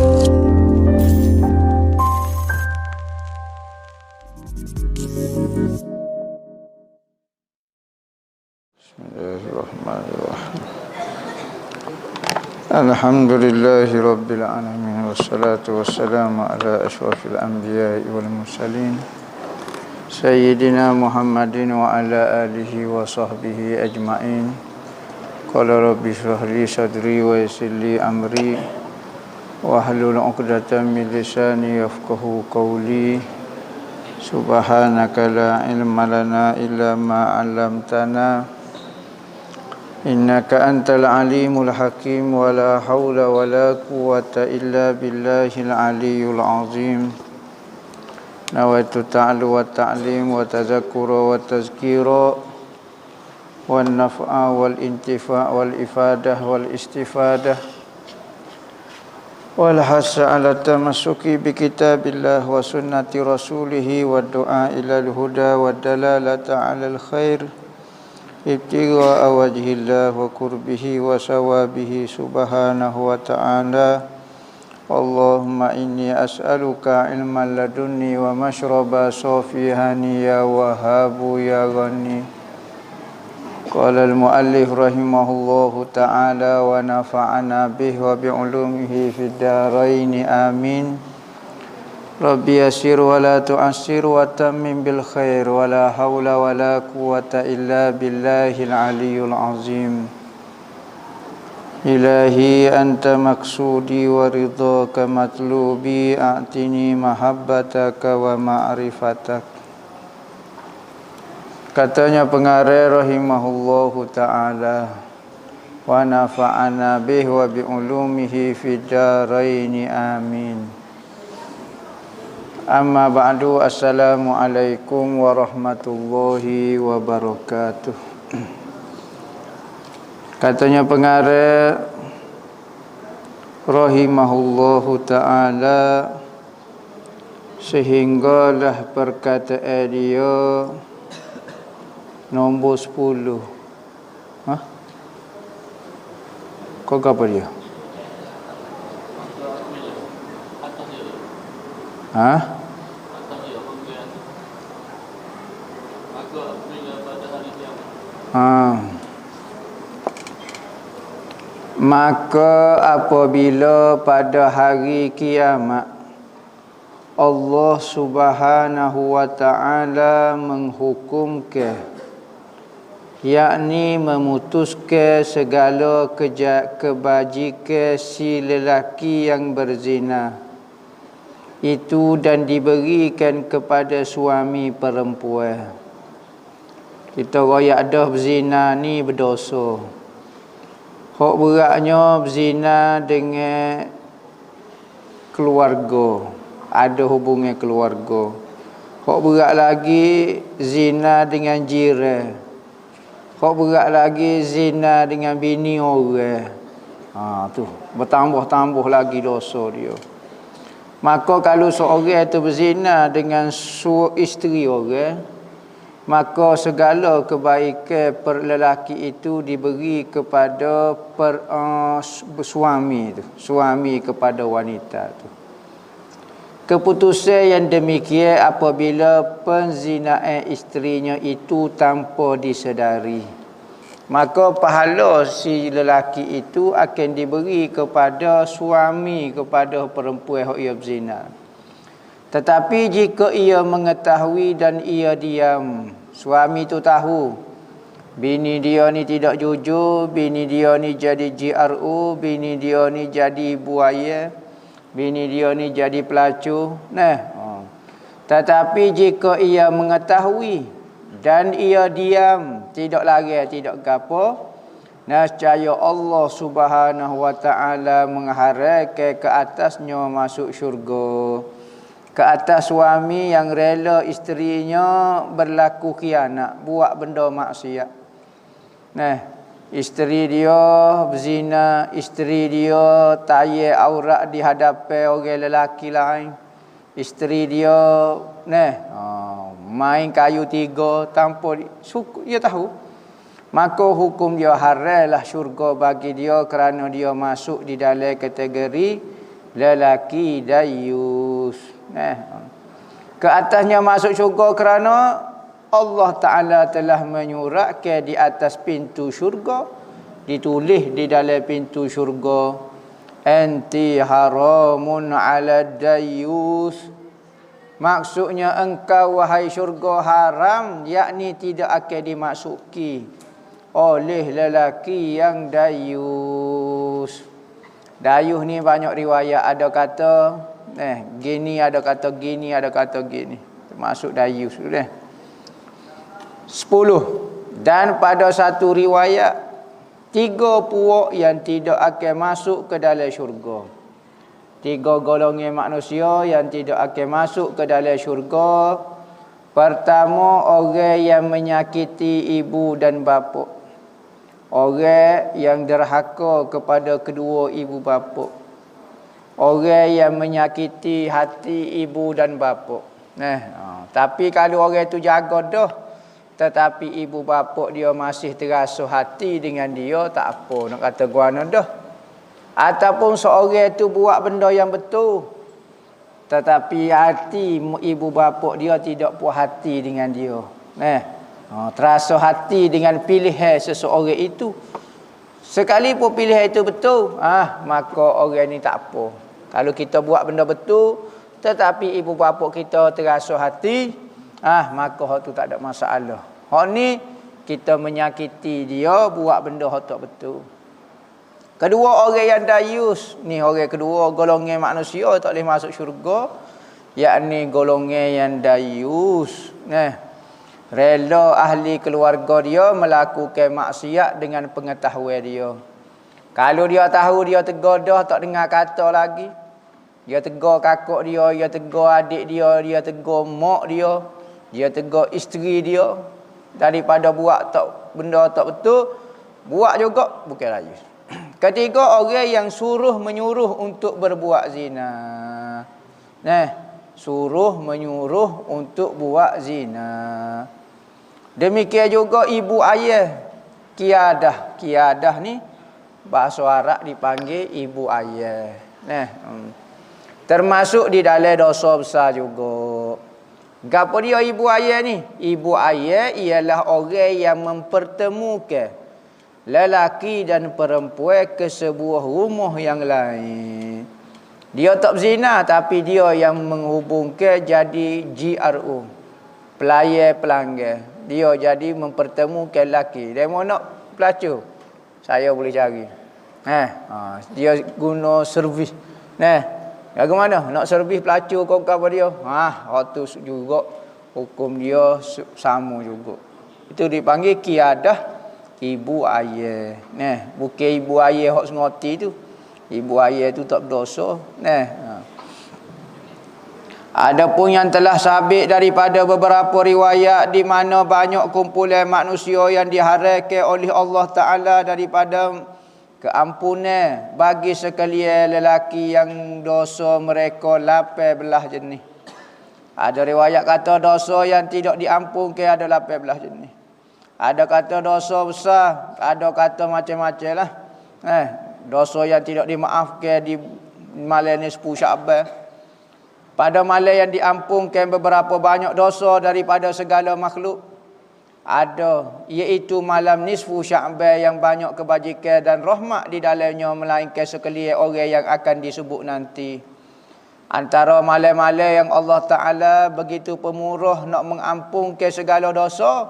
Bismillahirrahmanirrahim. Alhamdulillahi rabbil alamin wassalatu wassalamu ala asyrafil anbiya'i wal mursalin sayyidina Muhammadin wa ala alihi wa sahbihi ajma'in. Qala rabbi shrah li sadri wa yassir li amri wahlul 'uqdatam min lisani yafqahu qawli. Subhanaka la ilma lana illa ma 'allamtana innaka antal alimul hakim. Wa la haula wa la quwwata illa billahil aliyyul azim. Nawaitu ta'lu wa ta'lim wa tazakkura wa tazkira wan naf'a wal intifa' wal ifadah wal istifadah wal hasa ala tamassuki bi kitabillah wa sunnati rasulih wa du'a ilal huda wa dalalata 'alal khair ibtigha'a wajhillah wa qurbihi wa sawabihi subhanahu wa ta'ala. Allahumma inni as'aluka ilman ladunni wa mashraba safihani ya wahabu ya ghani. Qala al-muallif rahimahullahu ta'ala wa nafa'ana bihi wa bi'ulumihi fid dharain amin. Rabbi yassir wa la tu'assir wa tammim bil khair wa la hawla wa la quwwata illa billahil aliyyul azim. Ilahi anta maksudi wa ridhaka matlubi a'tini mahabbataka wa ma'rifatak. Katanya pengarang rahimahullahu ta'ala wa nafa'ana bihi wa bi'ulumihi fid dharain amin. Amma ba'du, assalamu alaikum warahmatullahi wabarakatuh. Katanya pengarang rahimahullahu ta'ala, sehinggalah perkataan dia nombor 10. Kau apa dia? Maka apabila pada hari kiamat Allah Subhanahu wa ta'ala menghukumkan, yakni memutuskan segala kebajikan si lelaki yang berzina itu dan diberikan kepada suami perempuan. Kita royak dah berzina ni berdosa. Hak beratnya berzina dengan keluarga, ada hubungan keluarga. Hak berat lagi zina dengan jiran. Hak berat lagi zina dengan bini orang. Tu bertambah-tambah lagi dosa dia. Maka kalau seorang itu berzina dengan isteri orang, maka segala kebaikan lelaki itu diberi kepada suami itu, suami kepada wanita itu. Keputusan yang demikian apabila penzinaan isterinya itu tanpa disedari, maka pahala si lelaki itu akan diberi kepada suami kepada perempuan yang ia berzina. Tetapi jika ia mengetahui dan ia diam, suami itu tahu bini dia ni tidak jujur, bini dia ni jadi GRU, bini dia ni jadi buaya, bini dia ni jadi pelacur. Tetapi jika ia mengetahui dan ia diam, tidak lari, tidak gapo, nescaya Allah Subhanahu wa ta'ala mengharapkan ke atasnya masuk syurga, ke atas suami yang rela isterinya berlaku khianat, buat benda maksiat. Isteri dia berzina, isteri dia tayar aurat di hadapan orang lelaki lain, isteri dia main kayu tiga tanpa dia tahu, maka hukum dia haramlah syurga bagi dia kerana dia masuk di dalam kategori lelaki dayus. Ke atasnya masuk syurga kerana Allah Ta'ala telah menyuratkan di atas pintu syurga, ditulis di dalam pintu syurga, anti haramun ala dayus. Maksudnya engkau wahai syurga haram, yakni tidak akan dimasuki oleh lelaki yang dayus. Dayus ni banyak riwayat, ada kata gini, ada kata gini, ada kata gini. Termasuk dayus tu dah. 10. Dan pada satu riwayat 3 puak yang tidak akan masuk ke dalam syurga. 3 golongan manusia yang tidak akan masuk ke dalam syurga. Pertama, orang yang menyakiti ibu dan bapa. Orang yang derhaka kepada kedua ibu bapa. Orang yang menyakiti hati ibu dan bapa. Tapi kalau orang itu jaga dah, tetapi ibu bapa dia masih terasa hati dengan dia, tak apa nak kata guana dah. Ataupun seorang itu buat benda yang betul, tetapi hati ibu bapa dia tidak puas hati dengan dia. Terasa hati dengan pilihan seseorang itu. Sekalipun pilihan itu betul, maka orang ni tak apa. Kalau kita buat benda betul, tetapi ibu bapa kita terasa hati, maka hak tu tak ada masalah. Hak ni kita menyakiti dia, buat benda hak tak betul. Kedua, orang yang dayus ni, orang kedua golongan manusia tak boleh masuk syurga, yakni golongan yang dayus. Rela ahli keluarga dia melakukan maksiat dengan pengetahuan dia. Kalau dia tahu dia tegar dah, tak dengar kata lagi. Dia tegar kakak dia, dia tegar adik dia, dia tegar mak dia tegar isteri dia. Daripada buat benda tak betul, buat juga bukan dayus. Ketiga, orang yang suruh menyuruh untuk berbuat zina. Suruh menyuruh untuk buat zina. Demikian juga ibu ayah, kiadah. Kiadah ni bahasa Arab dipanggil ibu ayah. Termasuk di dalam dosa besar juga. Gapo dia ibu ayah ni? Ibu ayah ialah orang yang mempertemukan lelaki dan perempuan ke sebuah rumah yang lain. Dia tak berzina, tapi dia yang menghubungkan jadi GRO, pelayan pelanggan. Dia jadi mempertemukan lelaki. Dia mau nak pelacur, saya boleh cari. Dia guna servis. Bagaimana nak servis pelacur kau apa dia? Waktu juga hukum dia sama juga. Itu dipanggil kiadah ibu ayah. Bukan ibu ayah hak sengoti tu. Ibu ayah tu tak berdosa. Adapun yang telah sabit daripada beberapa riwayat di mana banyak kumpulan manusia yang diharamkan oleh Allah Ta'ala daripada keampunan bagi sekalian lelaki yang dosa mereka 18 jenis. Ada riwayat kata dosa yang tidak diampunkan ada 18 jenis. Ada kata dosa besar, ada kata macam-macam lah. Dosa yang tidak dimaafkan di malam nisfu Sya'ban. Pada malam yang diampunkan beberapa banyak dosa daripada segala makhluk. Ada, iaitu malam nisfu Sya'ban yang banyak kebajikan dan rahmat di dalamnya, melainkan sekalian orang yang akan disebut nanti. Antara malam-malam yang Allah Ta'ala begitu pemurah nak mengampunkan segala dosa,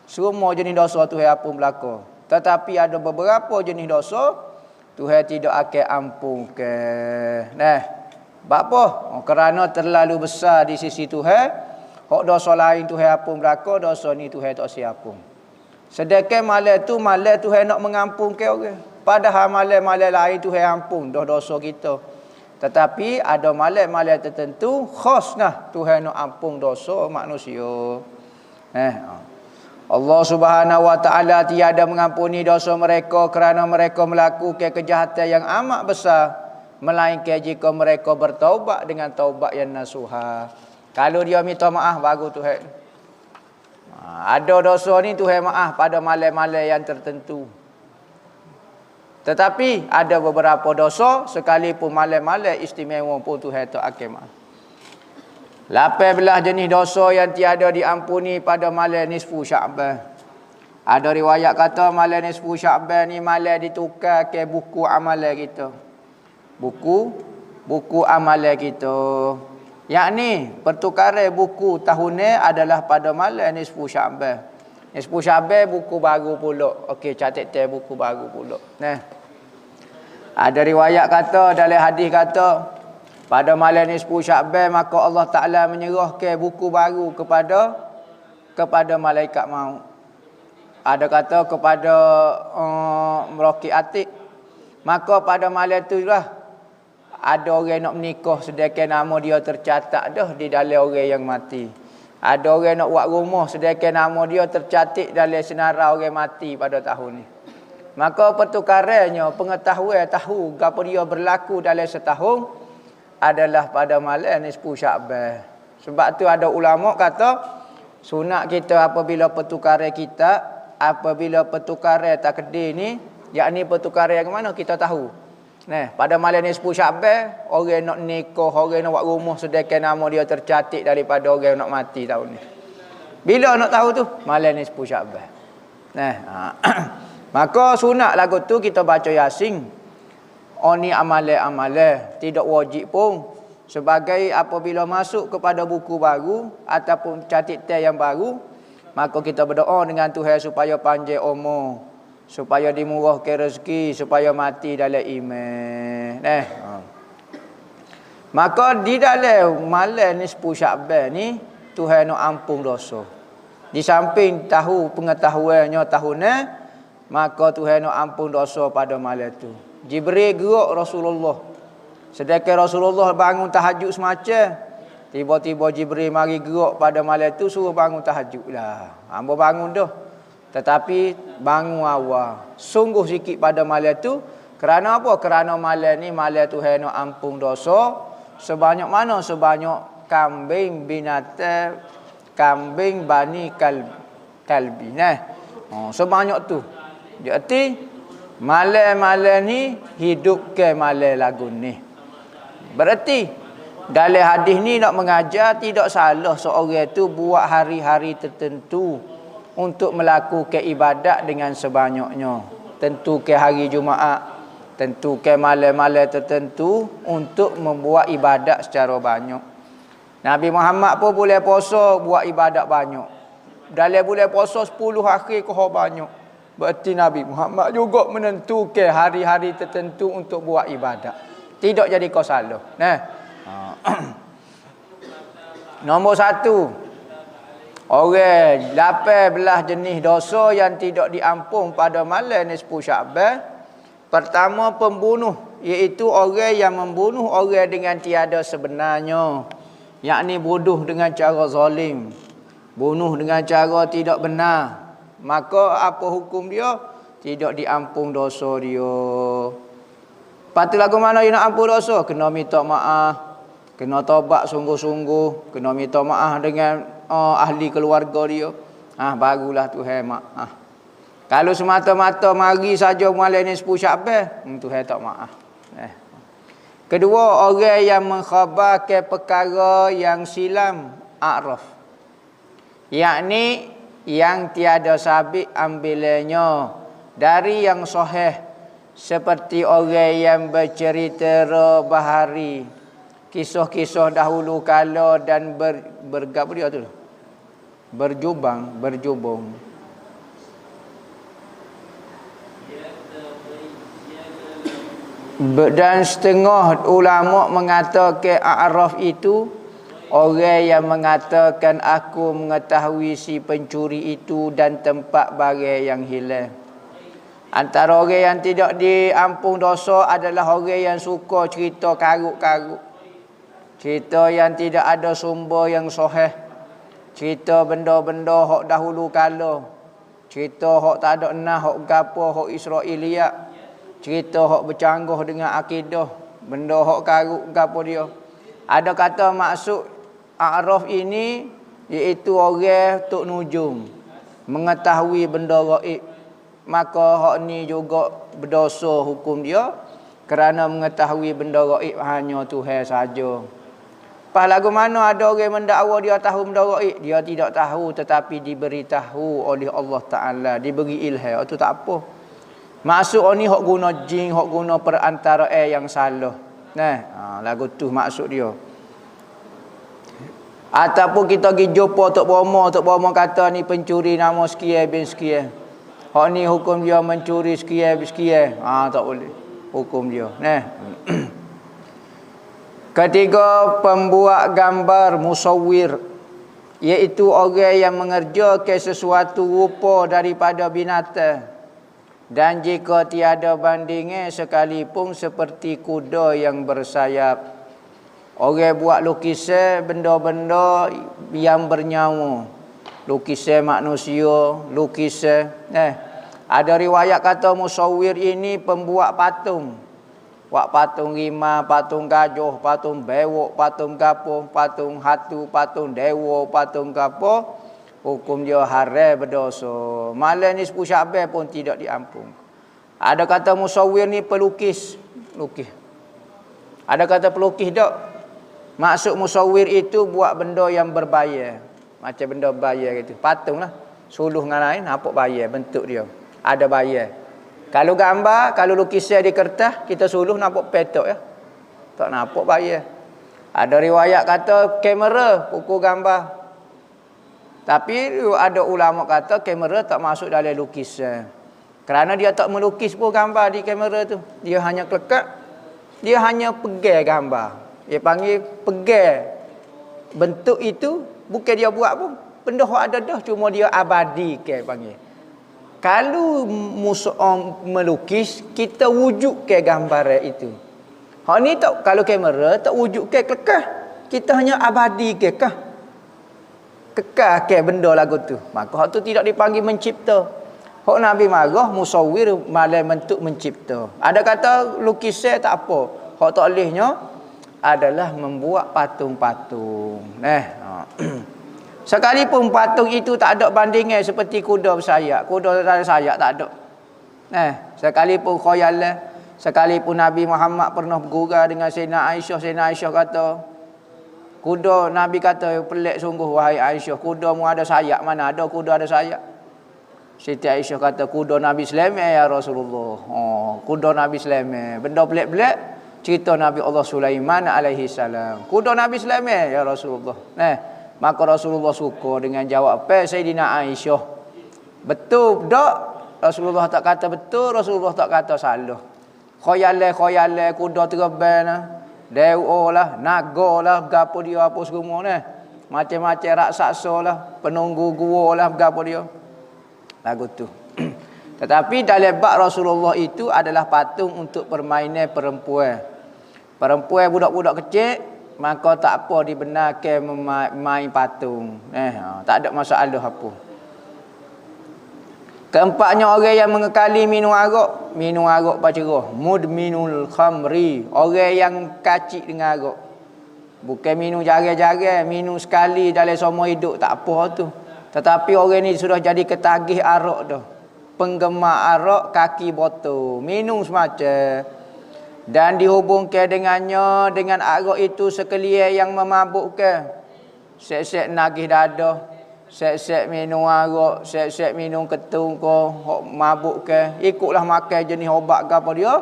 semua jenis dosa Tuhan ampun belaka. Tetapi ada beberapa jenis dosa Tuhan tidak akan ampunkan. Sebab apa? Kerana terlalu besar di sisi Tuhan. Hak dosa lain Tuhan ampun belaka, dosa ni Tuhan tak siapun. Sedangkan malam tu malam Tuhan nak mengampunkan orang. Padahal malam-malam lain Tuhan ampun dah dosa kita. Tetapi ada malam-malam tertentu khaslah Tuhan nak ampun dosa manusia. Allah Subhanahu wa Ta'ala tiada mengampuni dosa mereka kerana mereka melakukan kejahatan yang amat besar, melainkan jika mereka bertaubat dengan taubat yang nasuha. Kalau dia minta maaf baru Tuhan. Ada dosa ni Tuhan maaf pada malam-malam yang tertentu. Tetapi ada beberapa dosa sekalipun malam-malam istimewa pun Tuhan tak akan maaf. 18 jenis dosa yang tiada diampuni pada malam nisfu Syaban. Ada riwayat kata malam nisfu Syaban ni malam ditukar ke buku amalan kita. Buku amalan kita. Yakni pertukaran buku tahunnya adalah pada malam nisfu Syaban. Nisfu Syaban buku baru pula. Okey, catat buku baru pula. Nah. Ada riwayat kata dalam hadis kata pada malam nisfu Syaban maka Allah Taala menyerahkan buku baru kepada malaikat maut. Ada kata kepada Meraki Atik. Maka pada malam itulah ada orang nak menikah sedangkan nama dia tercatat dah di dalam orang yang mati. Ada orang nak buat rumah sedangkan nama dia tercatat dalam senarai orang mati pada tahun ni. Maka pertukarannya pengetahuan tahu apa dia berlaku dalam setahun adalah pada malam nisfu Syaban. Sebab tu ada ulama kata sunat kita apabila pertukaran kita, apabila pertukaran takdir ni, yakni pertukaran yang mana kita tahu. Nah, pada malam nisfu Syaban, orang nak nikah, orang nak buat rumah sedangkan nama dia tercatat daripada orang nak mati tahun ni. Bila nak tahu tu? Malam nisfu Syaban. Nah, maka sunat lagu tu kita baca Yasin. Oni amalan-amalan tidak wajib pun sebagai apabila masuk kepada buku baru ataupun catatan yang baru, maka kita berdoa dengan Tuhan supaya panjang umur, supaya dimurahkan rezeki, supaya mati dalam iman. Maka di dalam malam nisfu Syaban ni Tuhan nak ampun dosa. Di samping tahu pengetahuannya tahunnya, maka Tuhan nak ampun dosa pada malam tu. Jibril gerak Rasulullah. Sedangkan Rasulullah bangun tahajud semacam, tiba-tiba Jibril mari gerak pada malam tu suruh bangun tahajud lah. Hamba bangun dah. Tetapi bangun awal. Sungguh sikit pada malam tu. Kerana apa? Kerana malam ni malam Tuhan nak ampun dosa. Sebanyak mana? Sebanyak kambing binatang, kambing bani kalbi. Sebanyak tu. Jadi malam-malam ni hidup ke malam lagu ni. Berarti dalam hadis ni nak mengajar tidak salah seorang tu buat hari-hari tertentu untuk melakukan ibadat dengan sebanyaknya. Tentu ke hari Jumaat, tentu ke malam-malam tertentu untuk membuat ibadat secara banyak. Nabi Muhammad pun boleh puasa buat ibadat banyak. Dalam bulan puasa 10 hari kau banyak. Berarti Nabi Muhammad juga menentukan hari-hari tertentu untuk buat ibadat. Tidak jadi kau salah. Nombor 1. Orang 18 jenis dosa yang tidak diampun pada malam nisfu Syaban. Pertama, pembunuh, iaitu orang yang membunuh orang dengan tiada sebenarnya, yakni bunuh dengan cara zalim, bunuh dengan cara tidak benar. Maka apa hukum dia? Tidak diampun dosa dia. Lepas tu lagu mana dia nak ampun dosa? Kena minta maaf, kena taubat sungguh-sungguh, kena minta maaf dengan ahli keluarga dia. Barulah Tuhan maaf. Kalau semata-mata mari saja malam nisfu Syaban, Tuhan tak maaf. Kedua, orang yang mengkhabarkan perkara yang silam, a'raf, yakni yang tiada sabit ambilannya dari yang sahih, seperti orang yang bercerita bahari, kisah-kisah dahulu kala dan bergabung dia tu, berjubung. Dan setengah ulama mengatakan a'raf itu orang yang mengatakan aku mengetahui si pencuri itu dan tempat barang yang hilang. Antara orang yang tidak diampun dosa adalah orang yang suka cerita karut-karut, cerita yang tidak ada sumber yang sahih, cerita benda-benda hak dahulu kala, cerita hak tak ada nah, hak gapo, hak Israiliyat, cerita hak bercanggah dengan akidah, benda hak karut gapo dia. Ada kata maksud a'raf ini iaitu orang tok nujum, mengetahui benda gaib. maka hak ni juga berdosa hukum dia kerana mengetahui benda gaib hanya Tuhan saja. Pas lagu mana ada orang mendakwa dia tahu benda gaib, dia tidak tahu tetapi diberitahu oleh Allah Taala, diberi ilham, itu tak apa. Maksud ni hak guna jin, hak guna perantara yang salah. Nah, lagu tu maksud dia. Ataupun kita pergi jumpa Tok Bomo kata ni pencuri nama sekian bin sekian. Hak ni hukum dia mencuri sekian bin sekian. Tak boleh. Hukum dia. Nah. Ketiga, pembuat gambar musawwir, iaitu orang yang mengerjakan sesuatu rupa daripada binatang, dan jika tiada bandingnya sekalipun seperti kuda yang bersayap. Orang buat lukisan benda-benda yang bernyawa, lukisan manusia, lukisan. Ada riwayat kata musawwir ini pembuat patung. Buat patung rimau, patung gajah, patung bewok, patung gapo, patung hatu, patung dewa, patung gapo, hukum dia haram berdosa. Malah ni sepuh Syakban pun tidak diampun. Ada kata musawwir ni pelukis, lukis. Ada kata pelukis tak? Maksud musawwir itu buat benda yang berbayar. Macam benda bayar gitu. Patung lah. Suluh dengan lain, nampak bayar bentuk dia. Ada bayar. Kalau gambar, kalau lukisan di kertas, kita suluh nampak petok ya. Tak nampak bayar. Ada riwayat kata kamera pukul gambar. Tapi ada ulama kata kamera tak masuk dalam lukisan. Kerana dia tak melukis pun gambar di kamera tu. Dia hanya kelekat. Dia hanya pegang gambar. Dia panggil pegang bentuk itu. Bukan dia buat pun. Benda yang ada dah. Cuma dia abadikan panggil. Kalau musuh melukis, kita wujudkan gambar itu. Hak ni tak, kalau kamera tak wujudkan kekal. Kita hanya abadikan kah? Kekal ke benda lagu tu. Maka hak tu tidak dipanggil mencipta. Hak Nabi marah musawwir malah bentuk mencipta. Ada kata lukisan tak apa. Hak tak bolehnya adalah membuat patung-patung. Sekalipun patung itu tak ada bandingnya seperti kuda bersayap. Kuda tak ada sayap, tak ada. Sekalipun khayal, sekalipun Nabi Muhammad pernah bergurau dengan Sayyidina Aisyah. Sayyidina Aisyah kata, kuda, Nabi kata, pelik sungguh wahai Aisyah. Kuda mu ada sayap, mana ada kuda ada sayap? Siti Aisyah kata, kuda Nabi Sulaiman ya Rasulullah. Kuda Nabi Sulaiman. Benda pelik-pelik, cerita Nabi Allah Sulaiman alaihi salam. Kuda Nabi Sulaiman ya Rasulullah. Maka Rasulullah suka dengan jawab Sayyidina Aisyah. Betul tak? Rasulullah tak kata betul, Rasulullah tak kata salah. Khayal kuda terbang lah, dewa lah, naga lah, gapo dia apa semua ni. Macam-macam raksasa lah, penunggu gua lah, gapo dia. Lagu tu. Tetapi dalam bab Rasulullah itu adalah patung untuk permainan perempuan. Perempuan budak-budak kecil, maka tak apa dibenarkan main patung. Tak ada masalah apa. Keempatnya orang yang mengekali minum arak. Minum arak pacerah. Mudminul khamri. Orang yang kacik dengan arak. Bukan minum jarang-jarang. Minum sekali dalam semua hidup. Tak apa tu. Tetapi orang ni sudah jadi ketagih arak dah. Penggemar arak kaki botol. Minum semacam. Dan dihubungkan dengannya dengan arak itu sekalian yang memabukkan. Sek-sek nagih dada, sek-sek minum arak, sek-sek minum ketung ko, mabuk ke, ikutlah makan jenis obat ke apa dia,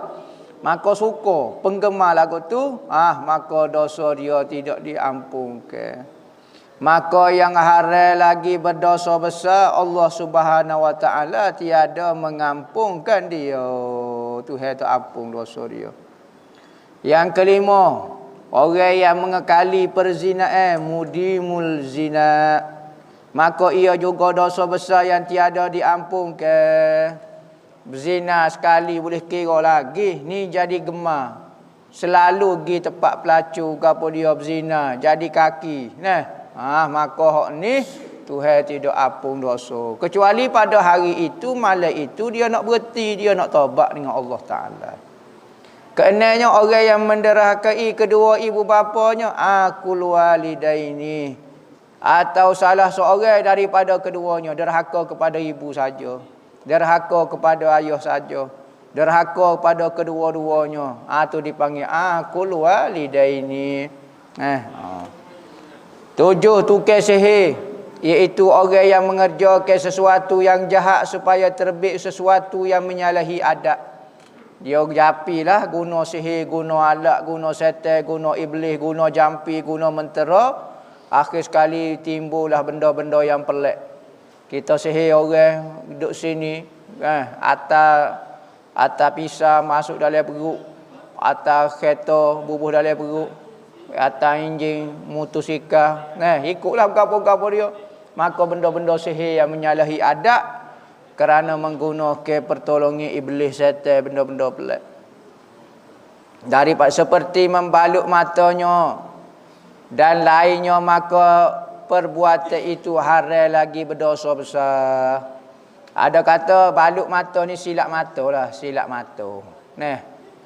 maka suka penggemar lagu tu, maka dosa dia tidak diampunkan. Maka yang haram lagi berdosa besar, Allah Subhanahu Wa Taala tiada mengampunkan dia. Tuhan tak ampun dosa dia. Yang kelima, orang yang mengekali perzinaan, mudimul zina, maka ia juga dosa besar yang tiada diampunkan. Berzina sekali boleh kira lagi, ni jadi gemar. Selalu pergi tempat pelacur gapo dia berzina, jadi kaki. Maka hak ni Tuhan tidak ampun dosa. Kecuali pada hari itu, malam itu dia nak berhenti, dia nak taubat dengan Allah Taala. Keenamnya orang yang menderhakai kedua ibu bapanya, akul walidaini, atau salah seorang daripada keduanya derhaka kepada ibu saja. Derhaka kepada ayah saja. Derhaka kepada kedua-duanya. Tu dipanggil aqul walidaini. 7 tukar sihir, iaitu orang yang mengerjakan sesuatu yang jahat supaya terbit sesuatu yang menyalahi adab. Dia japilah guna sihir, guna alat, guna setan, guna iblis, guna jampi, guna mentera. Akhir sekali timbullah benda-benda yang pelik. Kita sihir orang duduk sini, atas pisau masuk dalam perut, atas kereta bubuh dalam perut, atas enjin motosikal, ikutlah apa-apa dia. Maka benda-benda sihir yang menyalahi adab kerana menggunakan pertolongan iblis, setan, benda-benda pelik. Daripada seperti membalut matanya dan lainnya, maka perbuatan itu haram lagi berdosa besar. Ada kata balut mata ni silap mata lah, silap mata.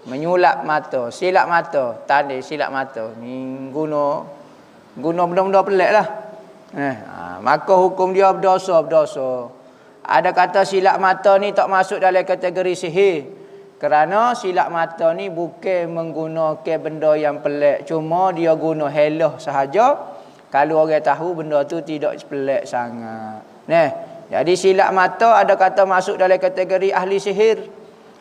Menyulap mata, silap mata, tanda silap mata. Ni guna benda-benda pelik lah. Maka hukum dia berdosa. Ada kata silap mata ni tak masuk dalam kategori sihir. Kerana silap mata ni bukan menggunakan benda yang pelik. Cuma dia guna helah sahaja. Kalau orang tahu benda tu tidak pelik sangat. Jadi silap mata ada kata masuk dalam kategori ahli sihir.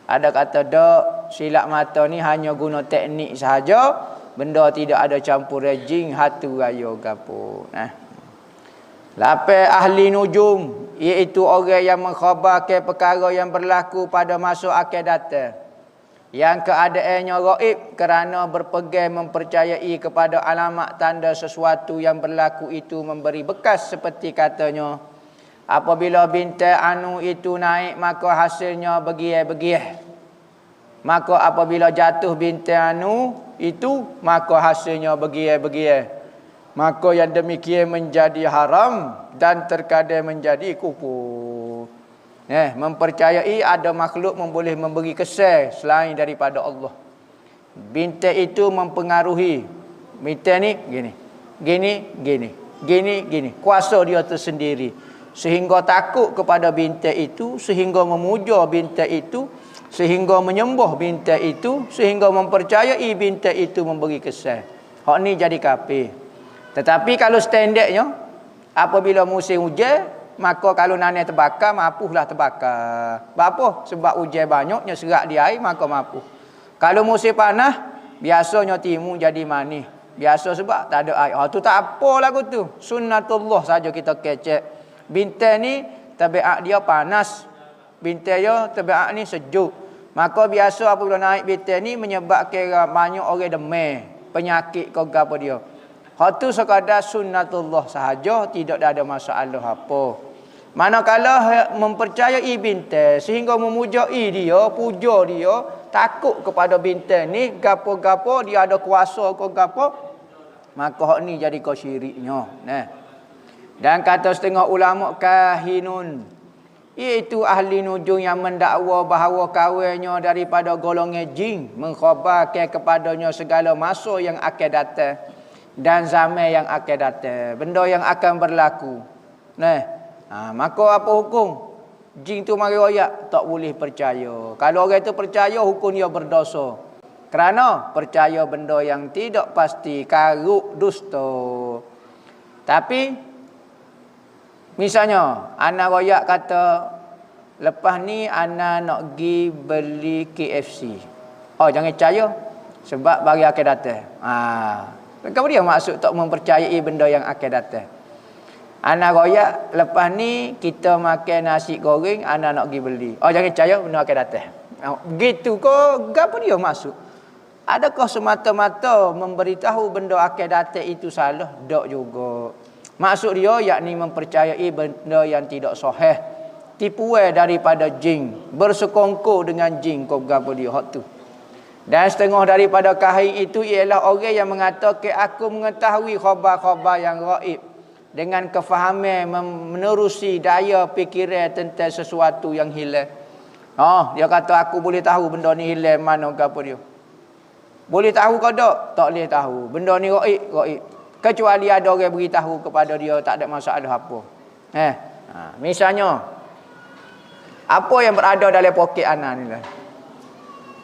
Ada kata tak, silap mata ni hanya guna teknik sahaja. Benda tidak ada campur jin, hatu raya gapo. Lapan ahli nujum, iaitu orang yang mengkhabarkan perkara yang berlaku pada masa akan datang, yang keadaannya gaib kerana berpegang mempercayai kepada alamat tanda sesuatu yang berlaku itu memberi bekas seperti katanya, apabila bintang anu itu naik maka hasilnya begiah-begiah. Maka apabila jatuh bintang anu itu maka hasilnya begiah-begiah. Maka yang demikian menjadi haram dan terkadang menjadi kufur. Mempercayai ada makhluk boleh memberi kesan selain daripada Allah. Bintang itu mempengaruhi. Bintang ni gini. Kuasa dia tersendiri. Sehingga takut kepada bintang itu, sehingga memuja bintang itu, sehingga menyembah bintang itu, sehingga mempercayai bintang itu memberi kesan. Hak ni jadi kafir. Tetapi kalau standardnya, apabila musim hujan, maka kalau nanai terbakar, mapuhlah terbakar. Apa? Sebab hujan banyaknya serak di air, maka mapuh. Kalau musim panas, biasanya timun jadi manis. Biasa sebab tak ada air. Tu tak apa lagu tu. Sunnatullah saja kita kecek. Bintang ni, tabiat dia panas. Bintang dia, tabiat ni sejuk. Maka biasa apabila naik bintang ni, menyebabkan banyak orang demam. Penyakit kau apa dia. Hak tu sekadar sunnatullah sahaja, tidak ada masalah apa. Manakala mempercayai bintang sehingga memujai dia, puja dia, takut kepada bintang ni, gapo-gapo dia ada kuasa ke gapo, maka hak ni jadi kau syiriknya. Dan kata setengah ulama kahinun, iaitu ahli nujum yang mendakwa bahawa kawannya daripada golongan jin, mengkhabarkan kepadanya segala masa yang akan datang dan zaman yang akan datang, benda yang akan berlaku. Maka apa hukum? Jin tu mari royak, tak boleh percaya. Kalau orang itu percaya, hukum dia berdosa. Kerana percaya benda yang tidak pasti, karuk dusta. Tapi misalnya anak royak kata, lepas ni anak nak pergi beli KFC. Jangan percaya sebab bagi akan datang. Kenapa dia maksud tak mempercayai benda yang akan datang? Anak royak, lepas ni kita makan nasi goreng, anak nak pergi beli. Jangan percaya benda akan datang. Begitu kau, apa dia maksud? Adakah semata-mata memberitahu benda akan datang itu salah? Tak juga. Maksud dia yakni mempercayai benda yang tidak sahih. Tipuan daripada jin, bersekongkol dengan jin, kau apa dia hak tu. Dan setengah daripada kahin itu ialah orang yang mengatakan aku mengetahui khabar-khabar yang gaib dengan kefahaman menerusi daya fikiran tentang sesuatu yang hilang. Dia kata aku boleh tahu benda ni hilang mana ke apa dia. Boleh tahu ke tak? Tak boleh tahu. Benda ni gaib. Kecuali ada orang beritahu kepada dia, tak ada masalah apa. Misalnya Apa yang berada dalam poket ana ni lah.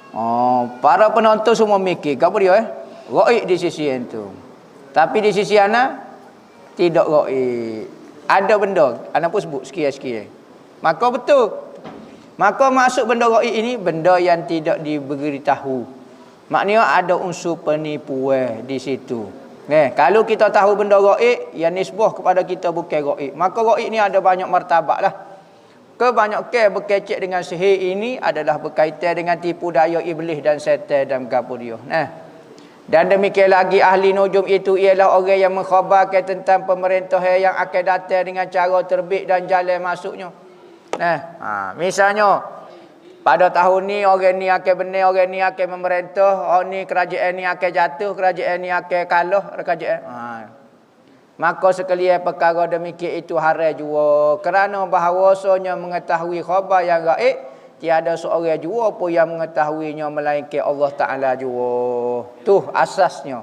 Oh, para penonton semua mikir, apa dia Gaib di sisi yang tu. Tapi di sisi ana tidak gaib. Ada benda, ana pun sebut sikit-sikit. Maka betul. Maka maksud benda gaib ini benda yang tidak diberitahu. Maknanya ada unsur penipuan di situ. Kalau kita tahu benda gaib yang nisbah kepada kita bukan gaib, maka gaib ni ada banyak martabat lah. Kebanyakan berkecek dengan sihir ini adalah berkaitan dengan tipu daya iblis dan setan dan gapo dia. Dan demikian lagi ahli nujum itu ialah orang yang mengkhabarkan tentang pemerintah yang akan datang dengan cara terbit dan jalan masuknya. Misalnya pada tahun ni orang ni akan benar, orang ni akan memerintah, orang ni kerajaan ni akan jatuh, kerajaan ni akan kalah, kerajaan. Maka sekalian perkara demikian itu haram jua. Kerana bahawasanya mengetahui khabar yang gaib, tiada seorang jua pun yang mengetahuinya melainkan Allah Ta'ala jua. Tu asasnya.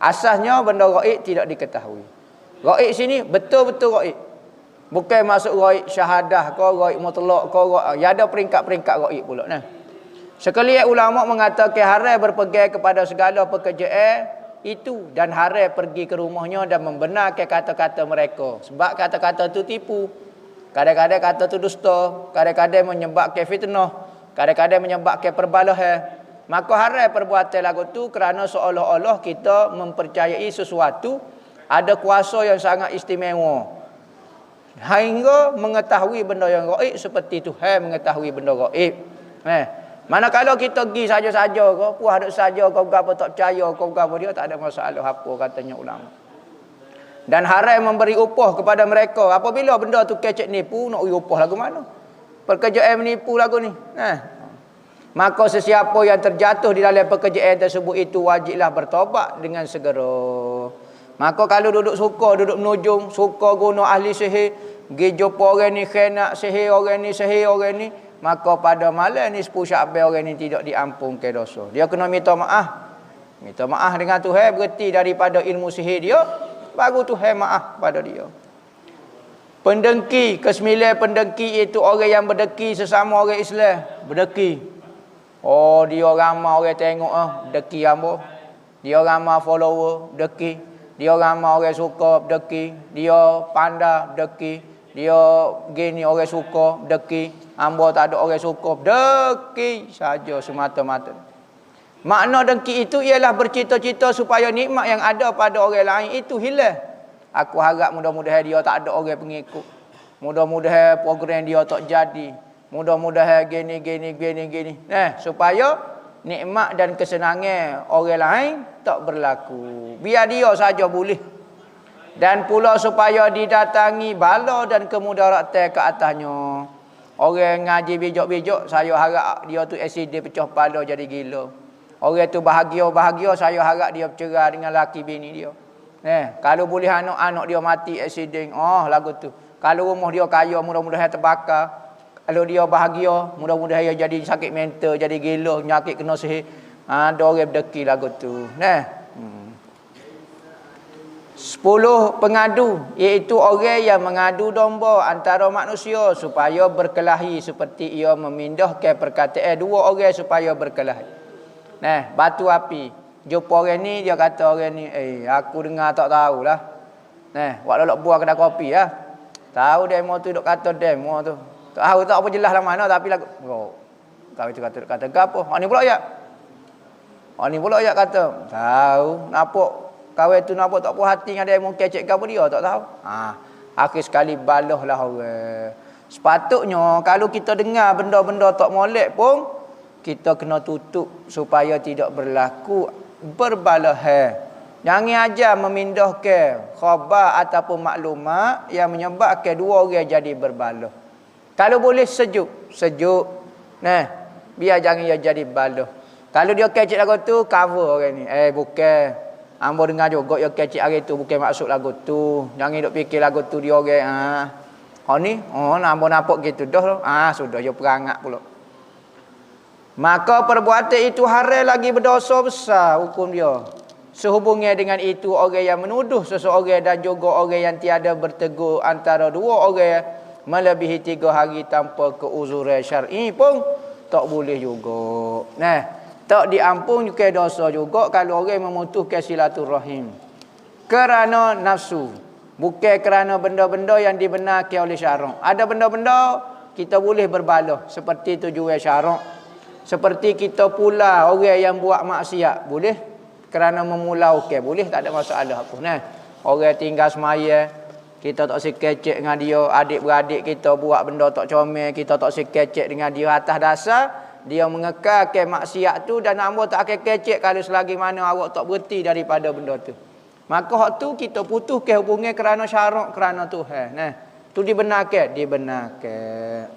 Asasnya benda gaib tidak diketahui. Gaib sini betul-betul gaib. Bukan masuk gaib syahadah ke, gaib mutlak ke, ya ada peringkat-peringkat gaib pula. Sekalian ulama mengatakan haram berpegang kepada segala pekerjaan itu dan haram pergi ke rumahnya dan membenarkan kata-kata mereka. Sebab kata-kata itu tipu. Kadang-kadang kata itu dusta, kadang-kadang menyebabkan fitnah, kadang-kadang menyebabkan perbalahan. Maka haram perbuatan lagu tu kerana seolah-olah kita mempercayai sesuatu ada kuasa yang sangat istimewa. Hingga mengetahui benda yang gaib seperti Tuhan mengetahui benda gaib. Manakala kita pergi saja-saja ke, puas duk saja kau apa tak percaya kau apa dia tak ada masalah apa katanya ulama. Dan haram memberi upah kepada mereka. Apabila benda tu kecek nipu nak beri upah lagu mana? Pekerjaan menipu lagu ni. Maka sesiapa yang terjatuh di dalam pekerjaan tersebut itu wajiblah bertaubat dengan segera. Maka kalau duduk suka, duduk menujung, suka guna ahli sihir, pergi jumpa orang ni khianat sihir, orang ni sihir, orang ni, maka pada malam ni 10 Syakban orang ni tidak diampunkan dosa. Dia kena minta maaf. Minta maaf dengan Tuhan, berhenti daripada ilmu sihir dia, baru Tuhan maaf pada dia. Pendengki, kesembilan pendengki itu orang yang berdeki sesama orang Islam. Berdeki. Oh, dia ramai orang tengok deki ambo. Dia ramai follower, deki. Dia ramai orang suka berdeki. Dia pandai berdeki. Dia gini orang suka berdeki. Ambo tak ada orang suka berdeki saja semata-mata. Makna dengki itu ialah bercita-cita supaya nikmat yang ada pada orang lain itu hilang. Aku harap mudah-mudahan dia tak ada orang pengikut. Mudah-mudahan program dia tak jadi. Mudah-mudahan gini. Supaya nikmat dan kesenangan orang lain tak berlaku. Biar dia saja boleh. Dan pula supaya didatangi bala dan kemudaratan ke atasnya. Orang ngaji bijak-bijak, saya harap dia tu accident pecah kepala jadi gila. Orang tu bahagia, saya harap dia bercerai dengan laki bini dia. Kalau boleh anak-anak dia mati accident, lagu tu. Kalau rumah dia kaya, mudah-mudahan terbakar. Kalau dia bahagia, mudah-mudahan dia jadi sakit mental, jadi gila, penyakit kena sihir. Ada orang berdeki lagu tu. 10 pengadu, iaitu orang yang mengadu domba antara manusia supaya berkelahi seperti ia memindahkan perkataan dua orang supaya berkelahi. Batu api. Jumpa orang ni, dia kata orang ni, aku dengar tak tahulah. Waktu lok buah kedai kopi lah. Tahu demo tu duk kata demo tu. Tahu tak apa jelas lah mana tapi lagu. Kau itu kata apa? Ni pula ya kata. Tahu nampak kawan tu nampak tak puas hati dengan demo kecek ke apa dia tak tahu. Akhir sekali balahlah orang. Sepatutnya kalau kita dengar benda-benda tak molek pun kita kena tutup supaya tidak berlaku berbalahan. Jangan ajar memindahkan khabar ataupun maklumat yang menyebabkan dua orang jadi berbalah. Kalau boleh sejuk. Biar jangan dia jadi balah. Kalau dia kecek lagu tu, cover orang ni. Bukan. Ambo dengar juga dia kecek hari tu, bukan maksud lagu tu. Jangan duk fikir lagu tu dia orang. Ambo nampak gitu dah. Sudah dia perangat pula. Maka perbuatan itu haram lagi berdosa besar hukum dia. Sehubungnya dengan itu orang yang menuduh seseorang dan juga orang yang tiada bertegur antara dua orang melebihi 3 hari tanpa keuzuran syar'i pun tak boleh juga. Nah, tak diampun juga dosa juga kalau orang memutuskan silaturahim kerana nafsu, bukan kerana benda-benda yang dibenarkan oleh syarak. Ada benda-benda kita boleh berbalah seperti tujuan syarak. Seperti kita pula orang yang buat maksiat boleh kerana memulaukan, boleh, tak ada masalah apa. Nah, orang tinggal semaya, kita tak sekecek dengan dia, adik-beradik kita buat benda tak comel, kita tak sekecek dengan dia atas dasar dia mengekalkan maksiat tu, dan hamba tak akan kecek kalau selagi mana awak tak berhenti daripada benda tu. Maka hak tu kita putuskan hubungan kerana syarak, kerana Tuhan. Nah, tu dibenarkan, dibenarkan.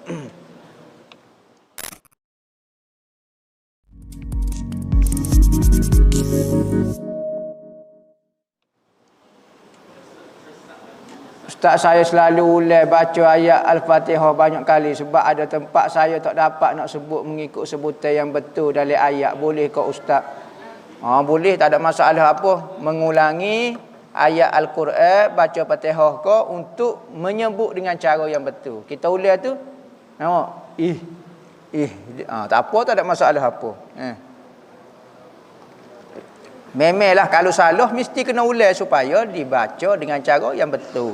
Ustaz, saya selalu ulai baca ayat Al-Fatihah banyak kali sebab ada tempat saya tak dapat nak sebut mengikut sebutan yang betul dalam ayat. Boleh ke Ustaz? Boleh, tak ada masalah apa. Mengulangi ayat Al-Quran, baca Fatihah ke untuk menyebut dengan cara yang betul. Kita ulai tu, nampak? Tak apa, tak ada masalah apa. Memanglah kalau salah mesti kena ulai supaya dibaca dengan cara yang betul.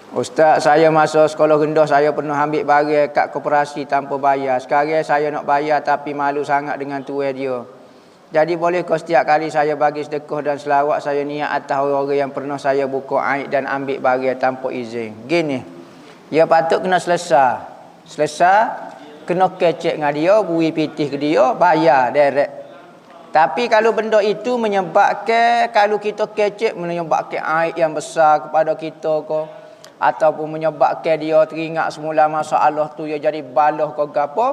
Ustaz, saya masa sekolah rendah saya pernah ambil barang kat koperasi tanpa bayar. Sekarang saya nak bayar tapi malu sangat dengan tuan dia. Jadi bolehkah setiap kali saya bagi sedekah dan selawat saya niat atas orang-orang yang pernah saya buka aib dan ambil barang tanpa izin? Gini, dia patut kena selesai, kena kecek dengan dia, bui pitih ke dia, bayar direct. Tapi kalau benda itu menyebabkan, kalau kita kecek menyebabkan aib yang besar kepada kita ke, ataupun menyebabkan dia teringat semula masalah tu dia jadi balah ke apa,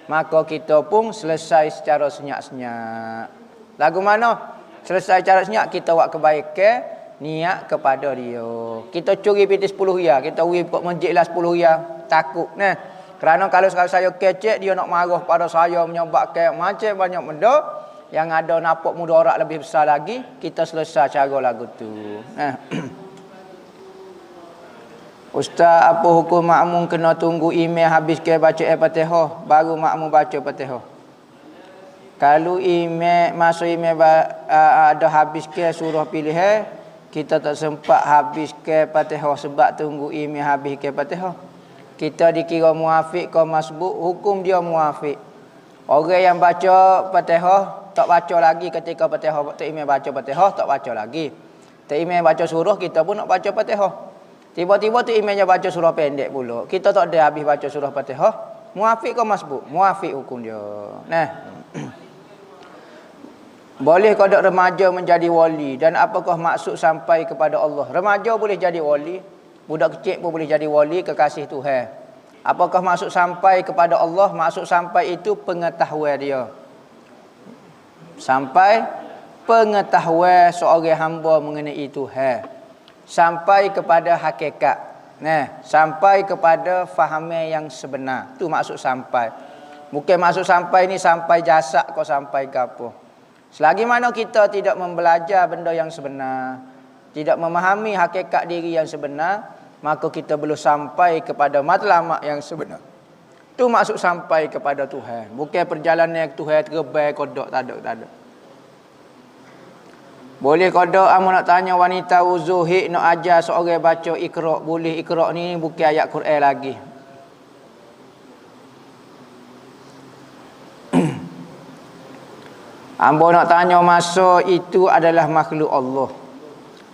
maka kita pun selesai secara senyap-senyap. Lagu mana? Selesai secara senyap, kita buat kebaikan, niat kepada dia. Kita curi piti 10 riyal, kita pergi masjid lah 10 riyal, takut. Kerana kalau saya kecek, dia nak marah pada saya, menyebabkan macam banyak benda yang ada nampak mudarat lebih besar lagi. Kita selesai cara lagu tu. Ustaz, apa hukum makmum kena tunggu imam habis ke baca Al-Fatihah baru makmum baca Fatihah? Kalau masa imam ada habis ke surah pilihan, kita tak sempat habis ke Fatihah sebab tunggu imam habis ke Fatihah, kita dikira muafiq ke masbuk, hukum dia muafiq. Orang yang baca Fatihah tak baca lagi ketika Fatihah, tak imam baca Fatihah tak baca lagi. Tak imam baca surah, kita pun nak baca Fatihah. Tiba-tiba tu imamnya baca surah pendek pula, kita tak ada habis baca surah Fatihah, muafiq ke masbuk? Muafiq hukum dia. Boleh kodok remaja menjadi wali, dan apakah maksud sampai kepada Allah? Remaja boleh jadi wali, budak kecil pun boleh jadi wali, kekasih Tuhan. Apakah maksud sampai kepada Allah? Maksud sampai itu pengetahuan dia. Sampai pengetahuan seorang hamba mengenai Tuhan. Sampai kepada hakikat. Sampai kepada fahaman yang sebenar. Itu maksud sampai. Bukan maksud sampai ni sampai jasad kau sampai ke apa. Selagi mana kita tidak membelajar benda yang sebenar, tidak memahami hakikat diri yang sebenar, maka kita belum sampai kepada matlamat yang sebenar. Itu maksud sampai kepada Tuhan. Bukan perjalanan Tuhan terbaik kodok, tak ada. Boleh kodok amu nak tanya wanita uzuhik nak ajar seorang baca Iqra'. Boleh, Iqra' ni bukan ayat Quran lagi. Ambo nak tanya, masa itu adalah makhluk Allah.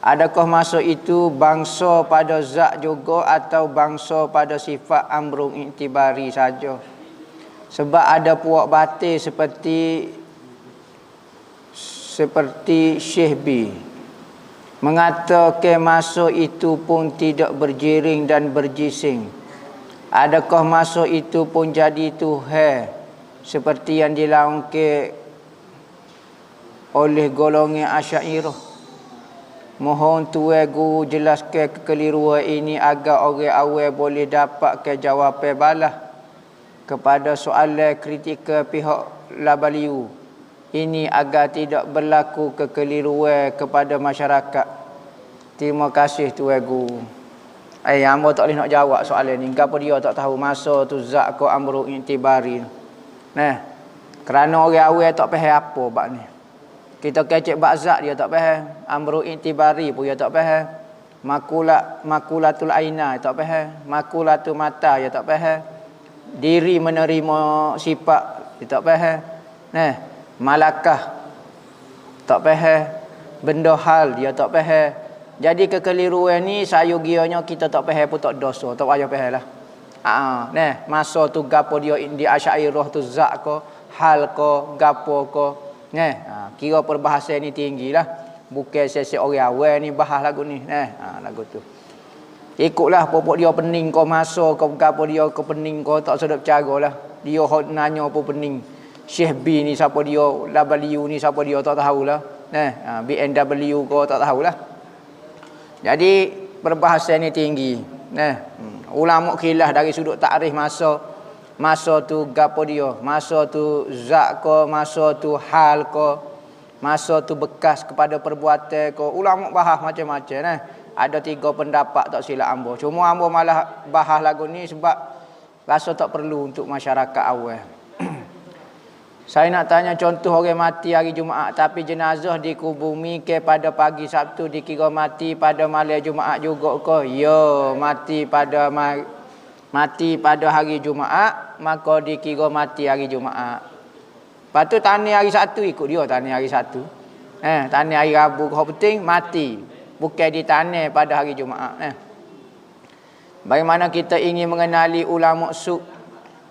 Adakah masa itu bangsa pada zat juga atau bangsa pada sifat amrun iktibari saja? Sebab ada puak batil seperti Syekh B mengatakan masa itu pun tidak berjiring dan berjising. Adakah masa itu pun jadi Tuhan seperti yang dilaungkan oleh golongan Asy'ariyah? Mohon Tuan Guru jelaskan kekeliruan ini agar orang awam boleh dapat jawapan balas kepada soalan kritikal pihak Labaliu ini, agar tidak berlaku kekeliruan kepada masyarakat. Terima kasih tuan guru. Hamba tak boleh nak jawab soalan ni. Gapo dia tak tahu masa tu zat ko amru intibari. Nah, kerana orang awal tak faham apa bab ni. Kita kecek bab zat dia tak faham. Amru intibari pun dia tak faham. Makulatul aina tak faham. Makulatul mata dia tak faham. Diri menerima sifat dia tak faham. Nah, malakah tak faham. Benda hal dia tak faham. Jadi kekeliruan ni sayugianya kita tak faham pun tak dosa, tak payah faham lah. Masa tu gapo dia di Asy'ariyah tu zat ko, hal ko, gapo ko. Kira perbahasan ni tinggilah. Bukan sesi orang awal ni bahas lagu ni. Lagu tu. Ikutlah pokok dia pening ko masa ko gapo dia ko pening ko tak sedap caralah. Dia hok nanya apa pening. Syekh B ni siapa dia, W ni siapa dia tak tahulah. BMW ko tak tahulah. Jadi perbahasan ni tinggi. Ulama khilaf dari sudut takrif masa tu gapo dia, masa tu zat ko, masa tu hal ko, masa tu bekas kepada perbuatan ko. Ulama bahas macam-macam. Ada 3 pendapat tak silap hamba. Cuma hamba malah bahas lagu ni sebab rasa tak perlu untuk masyarakat awam. Saya nak tanya contoh orang mati hari Jumaat tapi jenazah dikubumi ke pada pagi Sabtu dikira mati pada malam Jumaat juga ke? Ya, mati pada hari Jumaat maka dikira mati hari Jumaat. Lepas tu tani hari Sabtu ikut dia tani hari Sabtu. Tani hari Rabu kau penting mati. Bukan ditani pada hari Jumaat. Bagaimana kita ingin mengenali ulama su'?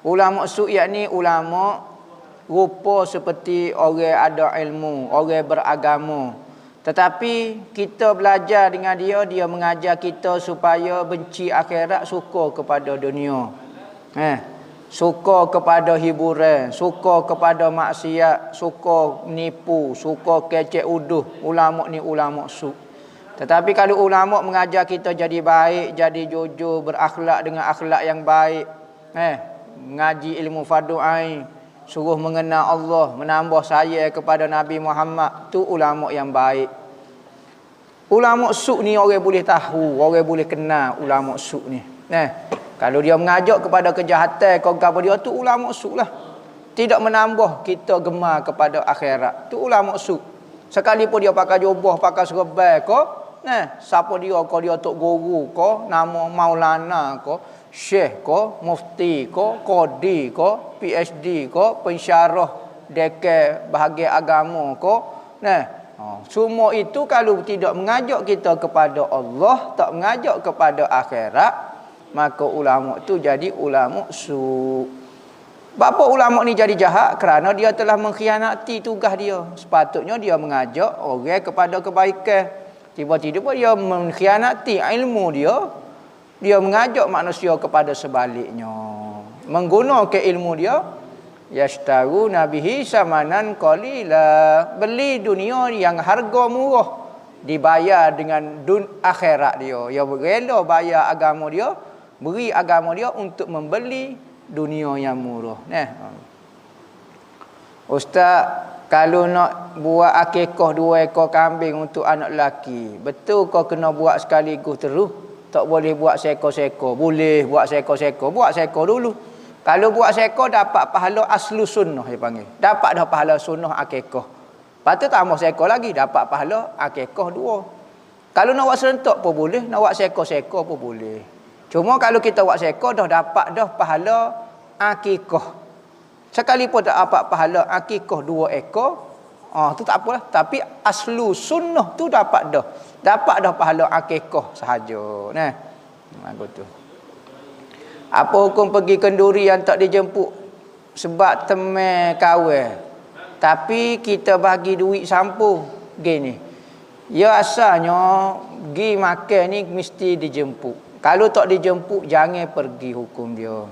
Ulama su' yakni ulama rupa seperti orang ada ilmu, orang beragama. Tetapi kita belajar dengan dia, dia mengajar kita supaya benci akhirat, suka kepada dunia. Suka kepada hiburan, suka kepada maksiat, suka nipu, suka kecek uduh. Ulama ni ulama su'. Tetapi kalau ulama mengajar kita jadi baik, jadi jujur, berakhlak dengan akhlak yang baik, mengaji ilmu fardu ain, suruh mengenal Allah, menambah sayang kepada Nabi Muhammad, tu ulama yang baik. Ulama su' ni orang boleh tahu, orang boleh kenal ulama su' ni. Kalau dia mengajak kepada kejahatan, kau apa dia tu ulama su' lah. Tidak menambah kita gemar kepada akhirat. Tu ulama su'. Sekalipun dia pakai jubah, pakai serban ko, siapa dia, kau dia tok guru ko, nama Maulana ko, Syekh ko, mufti ko, qadi ko, PhD ko, pensyarah dekan bahagian agama ko. Semua itu kalau tidak mengajak kita kepada Allah, tak mengajak kepada akhirat, maka ulama tu jadi ulama su'. Bapa ulama ni jadi jahat kerana dia telah mengkhianati tugas dia. Sepatutnya dia mengajak orang kepada kebaikan. Tiba-tiba dia mengkhianati ilmu dia. Dia mengajak manusia kepada sebaliknya. Menggunakan ilmu dia, yastaru nabihi samanan qalila. Beli dunia yang harga murah, dibayar dengan akhirat dia. Dia rela bayar agama dia, beri agama dia untuk membeli dunia yang murah. Ustaz, kalau nak buat akikah 2 ekor kambing untuk anak lelaki, betul kau kena buat sekaligus terus? Tak boleh buat seekor-seekor. Boleh buat seekor-seekor. Buat seekor dulu. Kalau buat seekor dapat pahala aslu sunnah dia panggil. Dapat dah pahala sunnah akikah. Lepas tu tambah seekor lagi dapat pahala akikah 2. Kalau nak buat serentak pun boleh, nak buat seekor-seekor pun boleh. Cuma kalau kita buat seekor dah dapat dah pahala akikah. Sekalipun tak dapat pahala akikah 2 ekor, tu tak apalah. Tapi aslu sunnah tu dapat dah. Dapat dah pahala akikah sahaja. Lagu tu. Apa hukum pergi kenduri yang tak dijemput sebab teman kawan, tapi kita bagi duit sampu gini? Ya asalnya pergi makan ni mesti dijemput. Kalau tak dijemput jangan pergi, hukum dia.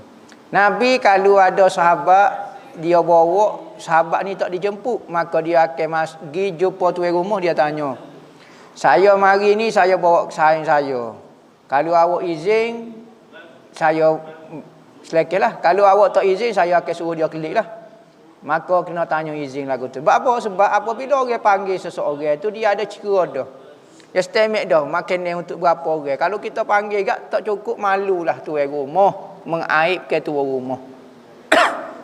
Nabi kalau ada sahabat dia bawa, sahabat ni tak dijemput, maka dia akan pergi jumpa tuan rumah, dia tanya, saya mari ni saya bawa saing saya. Kalau awak izin, saya selekelah. Kalau awak tak izin, saya akan suruh dia kelik lah. Maka kena tanya izin lagu tu. Sebab apa? Sebab apabila orang panggil seseorang tu, dia ada cerita dah. Estimate dah makanan untuk berapa orang. Kalau kita panggil gak tak cukup, malulah tuan rumah mengaibkan tuan rumah.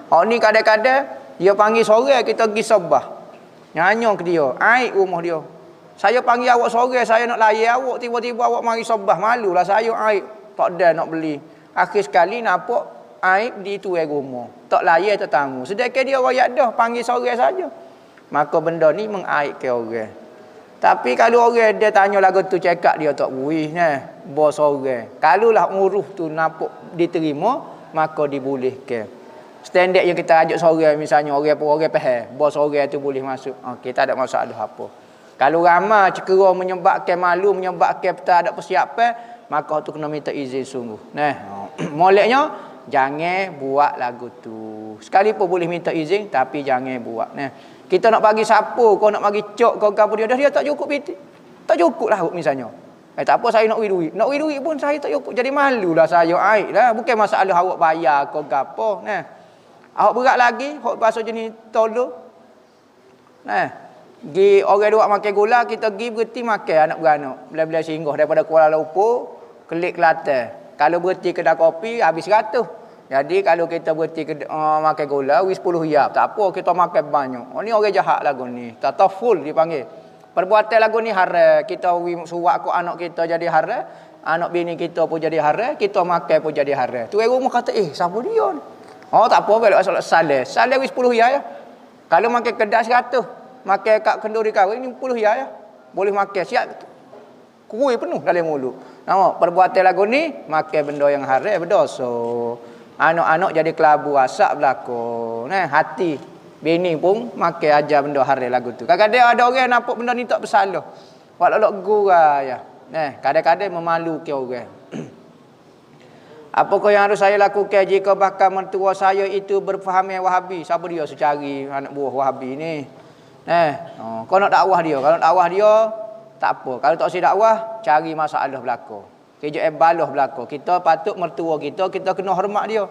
Hak ni kadang-kadang dia panggil sore kita pergi sebah. Nyanyo ke dia, aib rumah dia. Saya panggil awak sore, saya nak layan awak, tiba-tiba awak mari sebah, malulah saya aib. Tak ada nak beli. Akhir sekali nampak aib di tuan rumah. Tak layan tetamu. Sedangkan dia royak dah panggil sore saja. Maka benda ni mengaibkan orang. Tapi kalau orang dia tanya lagu tu cakap dia tak buih bos orang. Kalau lah uruh tu nampak diterima, maka dibolehkan. Standard yang kita ajak sore misalnya orang faham, bos orang tu boleh masuk. Okey, tak ada masalah apa. Kalau ramai cekera menyebabkan malu, menyebabkan tak ada persiapan, maka tu kena minta izin sungguh. Moleknya jangan buat lagu tu. Sekalipun boleh minta izin tapi jangan buat. Kita nak bagi sapu, kau nak bagi cok, kau apa dia tak cukup piti. Tak cukup lah misalnya. Tak apa saya nak duit. Nak duit pun saya tak cukup. Jadi malulah saya aib lah. Bukan masalah awak bayar kau gapo. Awak berat lagi, hok bahasa jenis tolong. Gi orang duk makan gula, kita pergi berhenti makan anak beranak. Bila-bila singgah daripada Kuala Lumpur, Kelik Kelantan. Kalau berhenti kedai kopi habis 100. Jadi kalau kita berhenti makan gula, wis 10 riyal. Tak apa, kita makan banyak. Ni orang jahat lagu ni. Tataful dipanggil. Perbuatan lagu ni haram. Kita suwak ko anak kita jadi haram, anak bini kita pun jadi haram, kita makan pun jadi haram. Tu rumah kata, siapa dia ni? Tak apa, belok solat saleh. Saleh wis 10 riyal ya. Kalau makan kedai 100, makan kat kenduri kahwin ni 10 riyal ya. Boleh makan siap. Kuih penuh dalam mulut. Nampak perbuatan lagu ni makan benda yang haram berdosa. Anak-anak jadi kelabu asap berlaku. Hati bini pun makan ajar benda haram lagu tu. Kadang-kadang ada orang nampak benda ni tak bersalah. Walau gurau ya. Kadang-kadang memalukan orang. Apakah yang harus saya lakukan jika bakal mertua saya itu berfaham yang Wahabi? Siapa dia secari anak buah Wahabi ni? Kau nak dakwah dia. Kalau nak dakwah dia, tak apa. Kalau tak usah dakwah, cari masalah berlaku. Kerja balah berlaku. Kita patut mertua kita kena hormat dia.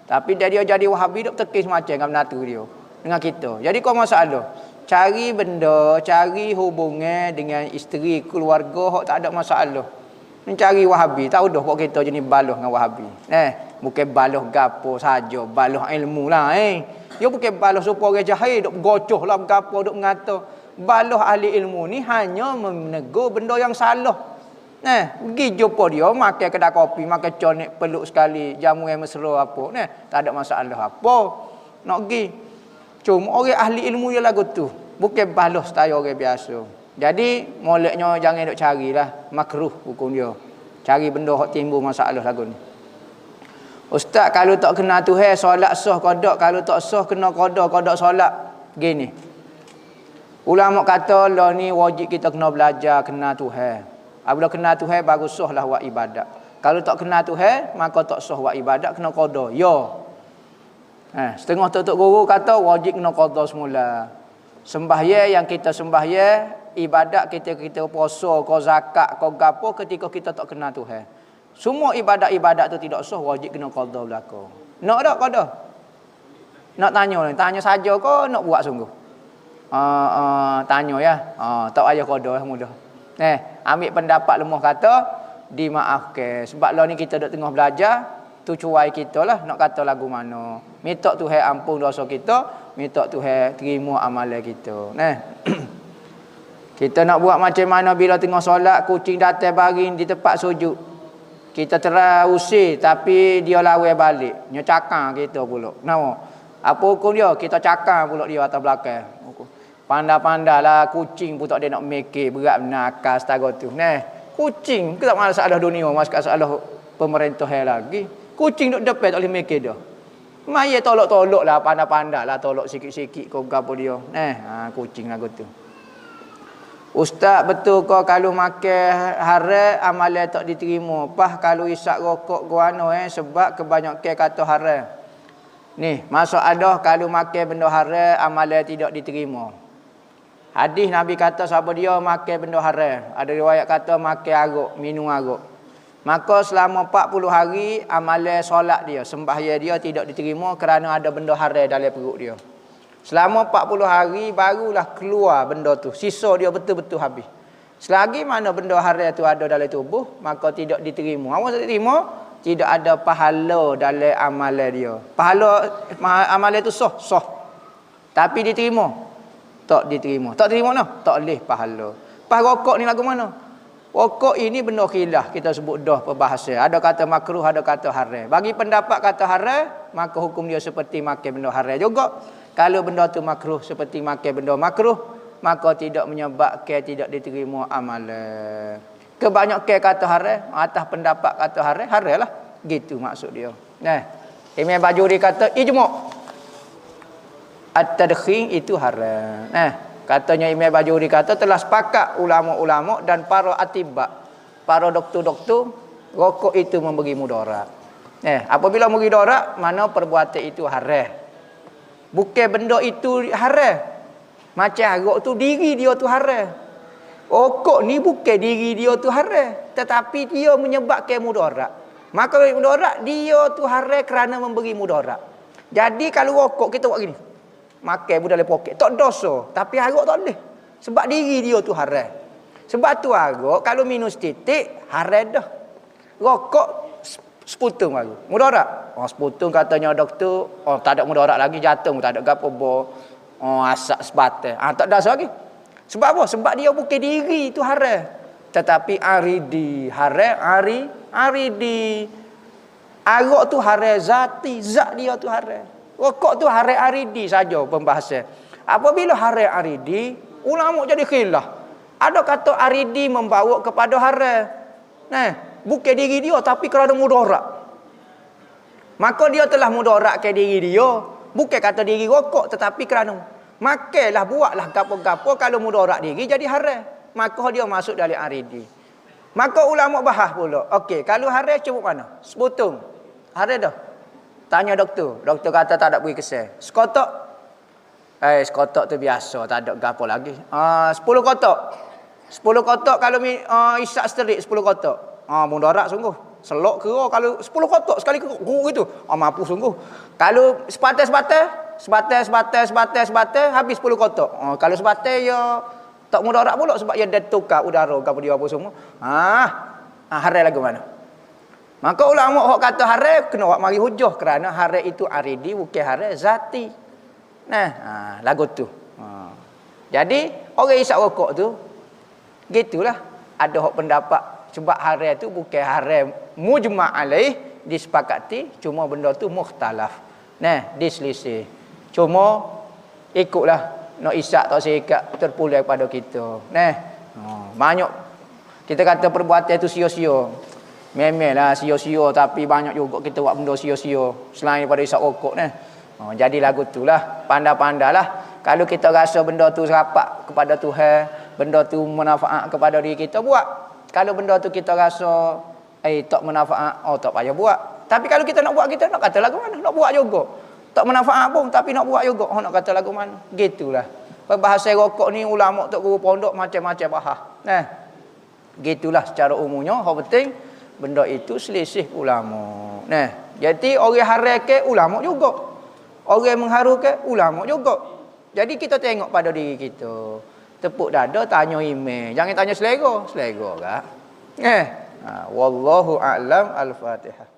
Tapi dia jadi Wahabi, duk tekis macam dengan menatu dia. Dengan kita. Jadi kau masalah. Cari benda, cari hubungan dengan isteri, keluarga, tak ada masalah. Mencari Wahabi, tahu dah kok kita jenis balah dengan Wahabi. Bukan balah gapo saja, balah ilmu lah. Dia bukan balah supaya orang jahil duk gocoh lah gapo duk mengata. Balah ahli ilmu ni hanya menegur benda yang salah. Pergi jumpa dia, makan kedai kopi, makan conek peluk sekali, jamu yang mesra apa. Tak ada masalah apa. Nak pergi. Cuma orang ahli ilmu dia lagu tu. Bukan balah setaya orang biasa. Jadi, moleknya jangan duk carilah. Makruh hukum dia. Cari benda yang timbul masalah lagu ni. Ustaz, kalau tak kena Tuhan, solat sah kodok. Kalau tak sah, kena kodok solat. Gini. Ulama kata, lah ni wajib kita kena belajar kena Tuhan. Apabila kena Tuhan, baru sah lah buat ibadat. Kalau tak kena Tuhan, maka tak sah buat ibadat, kena kodok. Setengah tok guru kata, wajib kena kodok semula. Sembahyang yang kita sembahyang, ibadat kita puasa, kau zakat, kau gapo ketika kita tak kenal Tuhan. Semua ibadat-ibadat tu tidak sah, wajib kena qada belaka. Nak tak qada? Nak tanya saja ke nak buat sungguh? Tanya ya. Tak payah qada mudah. Ambil pendapat lemah kata dimaafkan. Sebab lah ni kita duk tengah belajar, tu cuai kita lah nak kata lagu mana. Minta Tuhan ampun dosa kita, minta Tuhan terima amalan kita. Kita nak buat macam mana bila tengah solat, kucing datang baring di tempat sujud. Kita terusir tapi dia lawan balik. Dia cakang kita pula. Kenapa? Apa hukum dia? Kita cakang pula dia atas belakang. Pandai-pandai lah kucing pun tak ada nak mikir. Berat benar akal setara tu. Kucing kita tak masalah dunia, masalah pemerintah lagi. Kucing duduk depan tak boleh mikir dia. Maya tolok-tolok lah, pandai-pandai lah tolok sikit-sikit kau gapo dia. Kucing lagu tu. Ustaz, betul kau kalau makan haram amalan tak diterima? Kalau isap rokok guano sebab kebanyakan kata haram. Ni, masuk ada kalau makan benda haram amalan tidak diterima. Hadis Nabi kata siapa dia makan benda haram. Ada riwayat kata makan arak, minum arak. Maka selama 40 hari amalan solat dia, sembahyang dia tidak diterima kerana ada benda haram dalam perut dia. Selama 40 hari barulah keluar benda tu. Sisa dia betul-betul habis. Selagi mana benda haram tu ada dalam tubuh, maka tidak diterima. Awak tak terima, tidak ada pahala dalam amalan dia. Pahala amalan itu sah. Tapi diterima? Tak diterima. Tak terima no? Tak boleh pahala. Pas rokok ni lagu mana? Rokok ini benda khilaf, kita sebut dah perbahasan. Ada kata makruh, ada kata haram. Bagi pendapat kata haram, maka hukum dia seperti makan benda haram juga. Kalau benda tu makruh seperti makan benda makruh, maka tidak menyebabkan tidak diterima amalan. Kebanyakan kata haram, atas pendapat kata haram, haram lah. Gitu maksud dia. Nah, Imam Bajuri kata ijma'. At-tadkhin itu haram. Nah, katanya Imam Bajuri kata telah sepakat ulama-ulama dan para atibak, para doktor-doktor, rokok itu memberi mudarat. Apabila memberi mudarat, mana perbuatan itu haram. Bukan benda itu haram. Macam arak tu diri dia tu haram. Rokok ni bukan diri dia tu haram, tetapi dia menyebabkan mudarat. Maka mudarat dia tu haram kerana memberi mudarat. Jadi kalau rokok kita buat gini, makan budak dalam poket, tak dosa. Tapi arak tak boleh. Sebab diri dia tu haram. Sebab tu arak kalau minus titik haram dah. Rokok seputung baru. Mudarat. Seputung katanya doktor, tak ada mudarat lagi, jatuh tak ada gapo asap sebatas. Tak ada lagi. Sebab apa? Sebab dia bukan diri tu haram. Tetapi aridi haram, aridi. Arak tu haram zati, zat dia tu haram. Rokok tu haram aridi saja pembahasan. Apabila haram aridi, ulama jadi khilaf. Ada kata aridi membawa kepada haram. Bukan diri dia tapi kerana mudarat. Maka dia telah mudaratkan diri dia, bukan kata diri rokok tetapi kerana makanlah, buatlah gapo-gapo kalau mudarat diri jadi haram. Maka dia masuk dalam aridi. Maka ulama bahas pula. Okey, kalau haram cubuk mana? Seputung. Haram dah. Tanya doktor. Doktor kata tak ada beri kesan. Sekotak. Sekotak tu biasa, tak ada gapo lagi. 10 kotak. 10 kotak kalau isyak sterik 10 kotak. Mudarat sungguh. Selok kira kalau 10 kotak sekali gitu. Mampu sungguh. Kalau sebatas habis 10 kotak. Kalau sebatas ya tak mudarat pula sebab dia tukar udara gapo dia apa semua. Haram lagu mana? Maka ulama hok kata haram kena buat mari hujah kerana haram itu aridi bukan haram zati. Lagu tu. Jadi orang isap rokok tu gitulah, ada hok pendapat sebab haram tu bukan haram mujma' alaih, disepakati, cuma benda tu mukhtalaf. Diselisih. Cuma ikutlah nak isyak tak sikat terpulang pada kita. Banyak kita kata perbuatan itu sia-sia. Memanglah sia-sia tapi banyak juga kita buat benda sia-sia selain daripada isyak rokok jadi lagu itulah, pandai-pandailah. Kalau kita rasa benda tu serapat kepada Tuhan, benda tu manfaat kepada diri kita, buat. Kalau benda tu kita rasa tak manfaat, tak payah buat. Tapi kalau kita nak buat, kita nak kata lagu mana? Nak buat juga. Tak manfaat pun tapi nak buat juga. Nak kata lagu mana? Gitulah. Perbahasan rokok ni ulama tok guru pondok macam-macam bahas. Gitulah secara umumnya. Hal penting benda itu selisih ulama. Jadi orang haramkan ulama juga. Orang mengharukan ulama juga. Jadi kita tengok pada diri kita. Tepuk dada tanya email. Jangan tanya selera. Selera kah? Wallahu a'lam. Al-Fatihah.